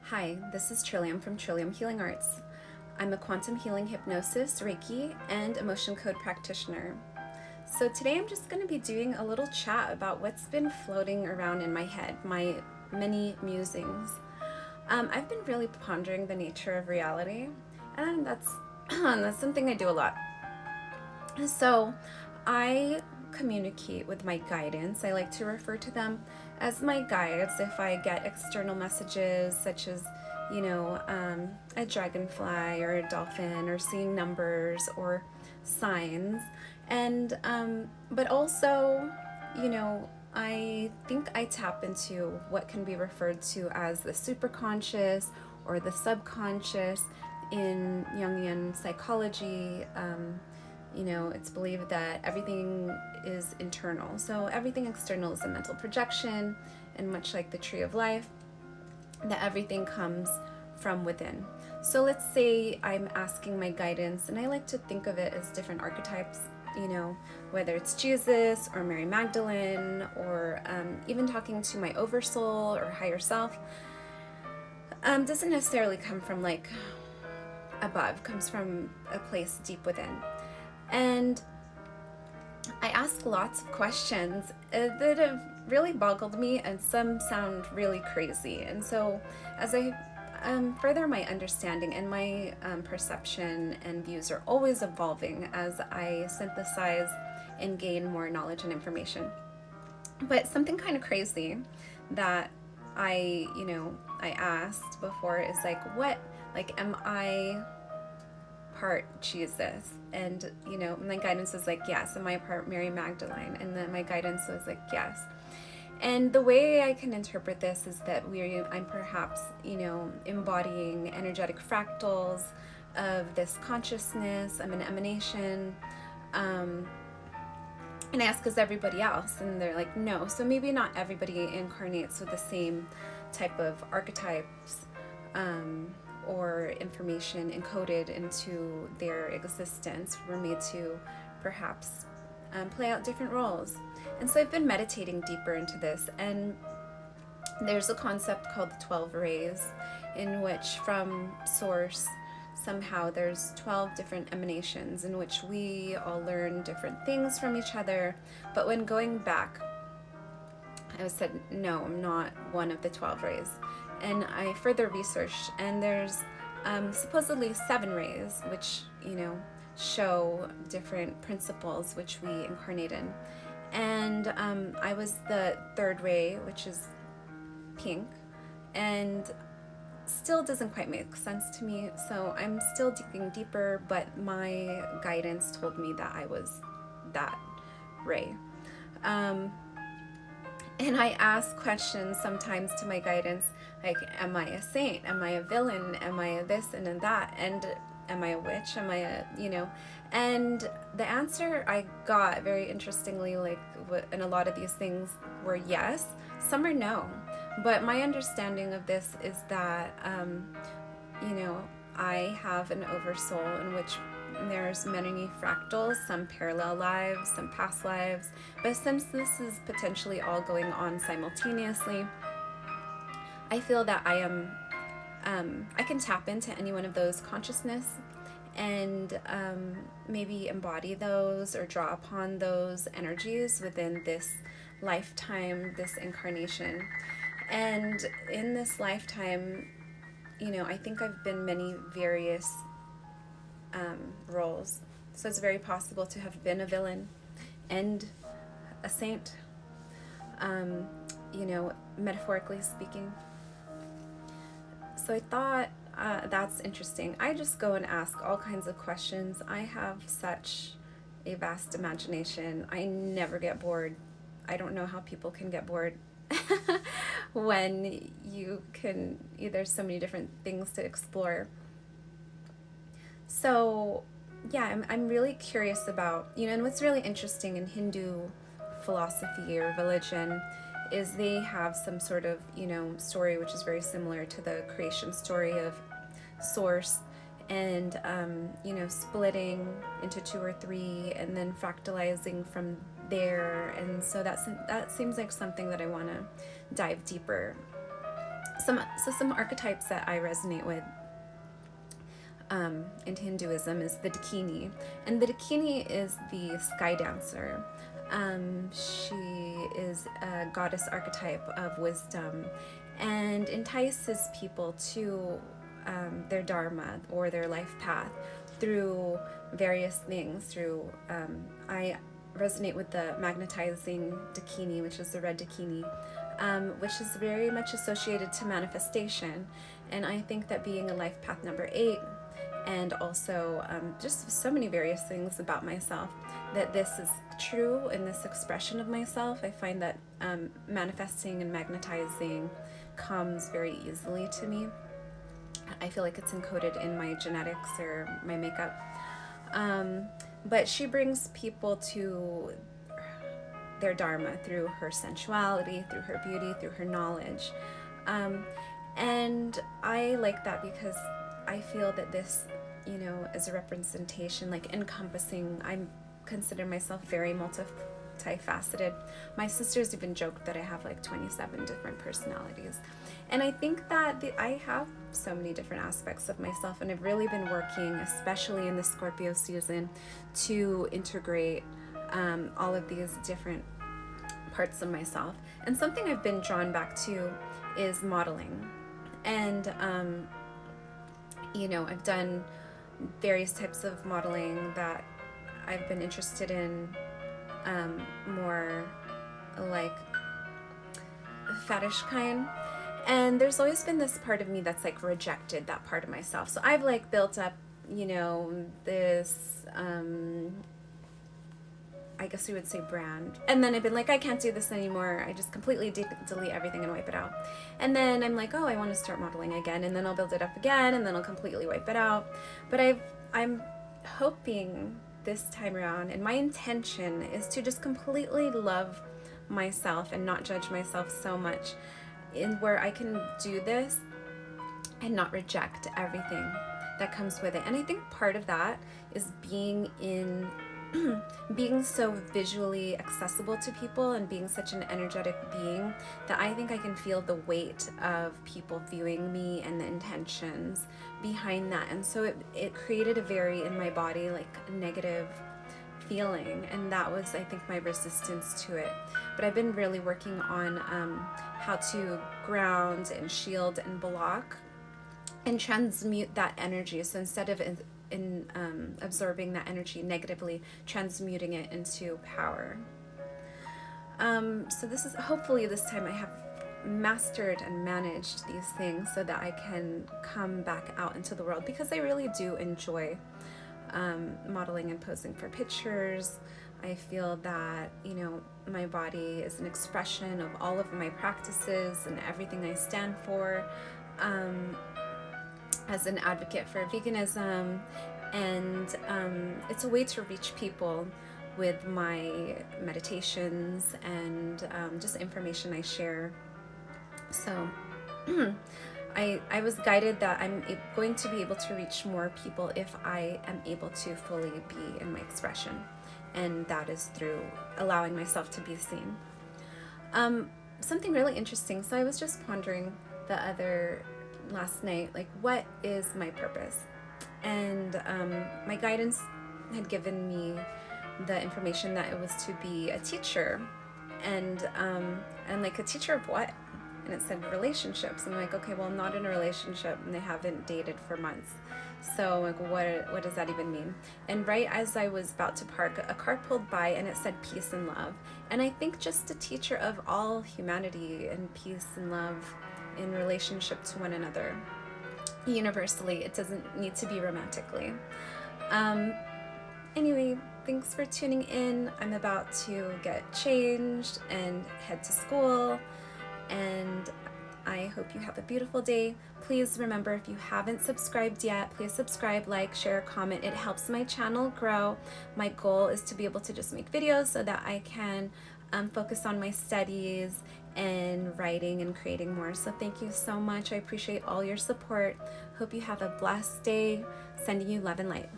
Hi, this is Trillium from Trillium Healing Arts. I'm a quantum healing hypnosis, Reiki, and emotion code practitioner. So today I'm just going to be doing a little chat about what's been floating around in my head, my many musings. I've been really pondering the nature of reality, and that's that's something I do a lot. So I communicate with my guidance. I like to refer to them as my guides if I get external messages such as, a dragonfly or a dolphin or seeing numbers or signs. And, but also, I think I tap into what can be referred to as the superconscious or the subconscious in Jungian psychology. It's believed that everything is internal. So everything external is a mental projection, and much like the tree of life, that everything comes from within. So let's say I'm asking my guidance, and I like to think of it as different archetypes, whether it's Jesus or Mary Magdalene, or even talking to my Oversoul or higher self. Doesn't necessarily come from like above, comes from a place deep within. And I ask lots of questions that have really boggled me, and some sound really crazy. And so as I further my understanding, and my perception and views are always evolving as I synthesize and gain more knowledge and information. But something kind of crazy that I asked before is am I part Jesus? And my guidance was like, yes. Am I part Mary Magdalene? And then my guidance was like, yes. And the way I can interpret this is that I'm perhaps embodying energetic fractals of this consciousness. I'm an emanation. And I ask, is everybody else? And they're like, no. So maybe not everybody incarnates with the same type of archetypes or information encoded into their existence. We're made to perhaps play out different roles. And so I've been meditating deeper into this, and there's a concept called the 12 rays, in which from source somehow there's 12 different emanations in which we all learn different things from each other. But when going back, I said, no, I'm not one of the 12 rays. And I further researched, and there's supposedly 7 rays, which, show different principles which we incarnate in. And I was the 3rd ray, which is pink, and still doesn't quite make sense to me. So I'm still digging deeper, but my guidance told me that I was that ray. And I ask questions sometimes to my guidance, like, am I a saint? Am I a villain? Am I a this and that? And am I a witch? Am I and the answer I got, very interestingly, and a lot of these things were yes, some are no. But my understanding of this is that, I have an oversoul in which there's many fractals, some parallel lives, some past lives. But since this is potentially all going on simultaneously, I feel that I can tap into any one of those consciousness and maybe embody those or draw upon those energies within this lifetime, this incarnation. And in this lifetime, I think I've been many various roles. So it's very possible to have been a villain and a saint, metaphorically speaking. So I thought that's interesting. I just go and ask all kinds of questions. I have such a vast imagination. I never get bored. I don't know how people can get bored when there's so many different things to explore. So yeah, I'm really curious about, and what's really interesting in Hindu philosophy or religion is they have some sort of, story which is very similar to the creation story of source, and, splitting into 2 or 3 and then fractalizing from there. And so that seems like something that I want to dive deeper. Some archetypes that I resonate with in Hinduism is the Dakini, and the Dakini is the sky dancer. She is a goddess archetype of wisdom and entices people to their dharma or their life path through various things. I resonate with the Magnetizing Dakini, which is the red Dakini, which is very much associated to manifestation. And I think that being a life path number 8, and also just so many various things about myself, that this is true in this expression of myself. I find that manifesting and magnetizing comes very easily to me. I feel like it's encoded in my genetics or my makeup. But she brings people to their dharma through her sensuality, through her beauty, through her knowledge. And I like that because I feel that this, is a representation, like encompassing. I consider myself very multifaceted. My sisters even joked that I have like 27 different personalities. And I think that I have so many different aspects of myself, and I've really been working, especially in the Scorpio season, to integrate all of these different parts of myself. And something I've been drawn back to is modeling. And, I've done various types of modeling that I've been interested in, more like fetish kind. And there's always been this part of me that's like rejected that part of myself. So I've like built up, this, I guess we would say brand. And then I've been like, I can't do this anymore. I just completely delete everything and wipe it out. And then I'm like, oh, I want to start modeling again. And then I'll build it up again, and then I'll completely wipe it out. But I'm hoping this time around, and my intention is to just completely love myself and not judge myself so much, in where I can do this and not reject everything that comes with it. And I think part of that is being so visually accessible to people and being such an energetic being that I think I can feel the weight of people viewing me and the intentions behind that. And so it created a very, in my body, like a negative feeling, and that was, I think, my resistance to it. But I've been really working on how to ground and shield and block and transmute that energy. So instead of absorbing that energy negatively, transmuting it into power. So this is, hopefully this time I have mastered and managed these things so that I can come back out into the world, because I really do enjoy modeling and posing for pictures. I feel that, my body is an expression of all of my practices and everything I stand for, as an advocate for veganism. And it's a way to reach people with my meditations and just information I share. So I was guided that I'm going to be able to reach more people if I am able to fully be in my expression. And that is through allowing myself to be seen. Something really interesting. So I was just pondering last night, like, what is my purpose? And my guidance had given me the information that it was to be a teacher. And like, a teacher of what? And it said relationships. And I'm like, okay, well, I'm not in a relationship, and they haven't dated for months. So like, what does that even mean? And right as I was about to park, a car pulled by and it said peace and love. And I think just a teacher of all humanity and peace and love in relationship to one another. Universally, it doesn't need to be romantically. Anyway, thanks for tuning in. I'm about to get changed and head to school, and I hope you have a beautiful day. Please remember, if you haven't subscribed yet, please subscribe, like, share, comment. It helps my channel grow. My goal is to be able to just make videos so that I can focus on my studies and writing and creating more. So thank you so much. I appreciate all your support. Hope you have a blessed day. Sending you love and light.